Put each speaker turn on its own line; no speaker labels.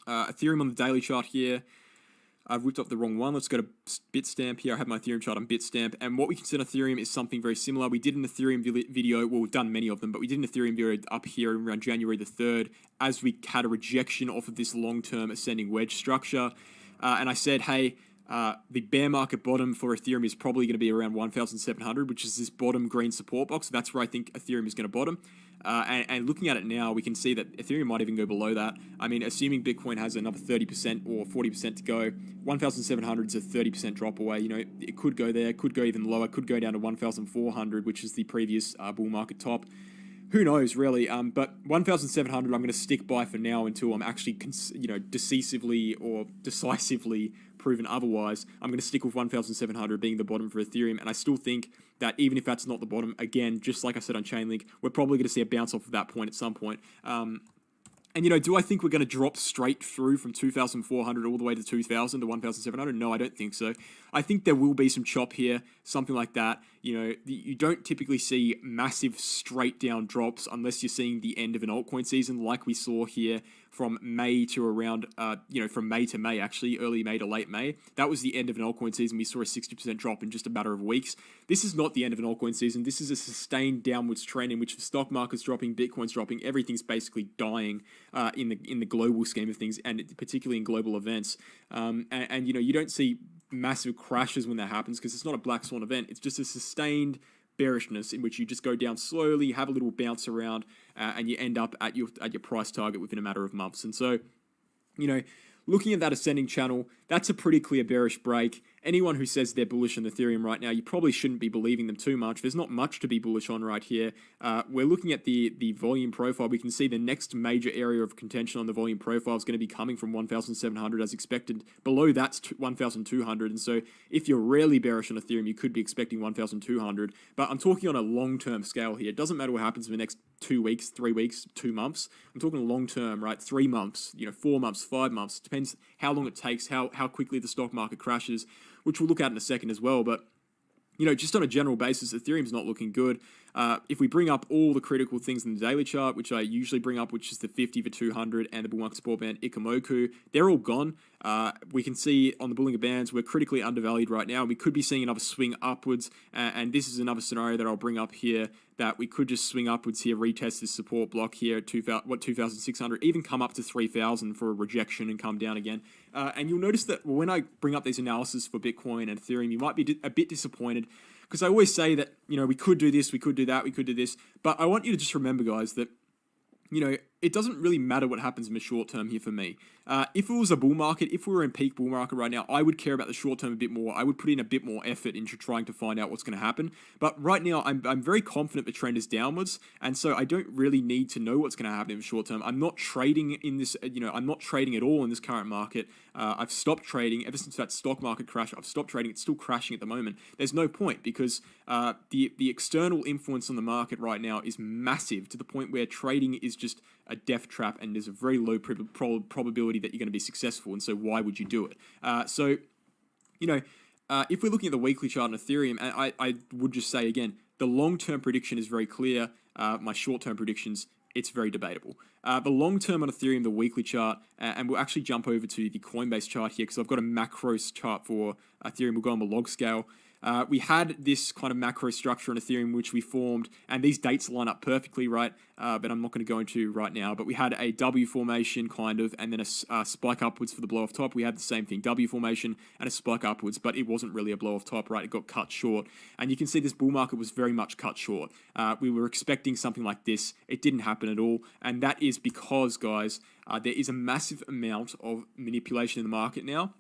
Ethereum on the daily chart here. I've whipped up the wrong one. Let's go to Bitstamp here. I have my Ethereum chart on Bitstamp. And what we consider Ethereum is something very similar. We did an Ethereum video. Well, we've done many of them, but we did an Ethereum video up here around January the 3rd as we had a rejection off of this long-term ascending wedge structure. And I said, hey, the bear market bottom for Ethereum is probably going to be around 1,700, which is this bottom green support box. That's where I think Ethereum is going to bottom. And looking at it now, we can see that Ethereum might even go below that. I mean, assuming Bitcoin has another 30% or 40% to go, 1,700 is a 30% drop away. You know, it could go there, could go even lower, could go down to 1,400, which is the previous bull market top. Who knows, really? But 1,700, I'm going to stick by for now until I'm actually, decisively proven otherwise. I'm going to stick with 1,700 being the bottom for Ethereum, and I still think that even if that's not the bottom, again, just like I said on Chainlink, we're probably going to see a bounce off of that point at some point. And, do I think we're going to drop straight through from 2,400 all the way to 2,000 to 1,700? No, I don't think so. I think there will be some chop here, something like that. You don't typically see massive straight down drops unless you're seeing the end of an altcoin season like we saw here from May to around, from May to May, actually, early May to late May. That was the end of an altcoin season. We saw a 60% drop in just a matter of weeks. This is not the end of an altcoin season. This is a sustained downwards trend in which the stock market's dropping, Bitcoin's dropping, everything's basically dying in the global scheme of things, and particularly in global events. And you don't see massive crashes when that happens because it's not a black swan event. It's just a sustained bearishness in which you just go down slowly, have a little bounce around, and you end up at your price target within a matter of months. And so, looking at that ascending channel, that's a pretty clear bearish break. Anyone who says they're bullish on Ethereum right now, you probably shouldn't be believing them too much. There's not much to be bullish on right here. We're looking at the volume profile. We can see the next major area of contention on the volume profile is going to be coming from 1,700 as expected. Below that's 1,200. And so if you're really bearish on Ethereum, you could be expecting 1,200. But I'm talking on a long-term scale here. It doesn't matter what happens in the next 2 weeks, 3 weeks, 2 months. I'm talking long-term, right? 3 months, 4 months, 5 months. Depends how long it takes, how quickly the stock market crashes, which we'll look at in a second as well. But, just on a general basis, Ethereum's not looking good. If we bring up all the critical things in the daily chart, which I usually bring up, which is the 50 for 200 and the bull market support band Ikomoku, they're all gone. We can see on the Bollinger Bands, we're critically undervalued right now. We could be seeing another swing upwards. And this is another scenario that I'll bring up here, that we could just swing upwards here, retest this support block here at 2,600, even come up to 3,000 for a rejection and come down again. And you'll notice that when I bring up these analysis for Bitcoin and Ethereum, you might be a bit disappointed because I always say that, we could do this, we could do that, we could do this. But I want you to just remember, guys, that, it doesn't really matter what happens in the short term here for me. If it was a bull market, if we were in peak bull market right now, I would care about the short term a bit more. I would put in a bit more effort into trying to find out what's going to happen. But right now, I'm very confident the trend is downwards, and so I don't really need to know what's going to happen in the short term. I'm not trading in this, I'm not trading at all in this current market. I've stopped trading ever since that stock market crash. I've stopped trading. It's still crashing at the moment. There's no point because the external influence on the market right now is massive to the point where trading is just a death trap, and there's a very low probability that you're going to be successful, and so why would you do it? If we're looking at the weekly chart on Ethereum, and I would just say again, the long-term prediction is very clear. My short-term predictions, it's very debatable. The long-term on Ethereum, the weekly chart, and we'll actually jump over to the Coinbase chart here because I've got a macro chart for Ethereum. We'll go on the log scale. We had this kind of macro structure on Ethereum, which we formed, and these dates line up perfectly, right? But I'm not going to go into right now. But we had a W formation, kind of, and then a spike upwards for the blow off top. We had the same thing, W formation and a spike upwards, but it wasn't really a blow off top, right? It got cut short. And you can see this bull market was very much cut short. We were expecting something like this. It didn't happen at all. And that is because, guys, there is a massive amount of manipulation in the market now.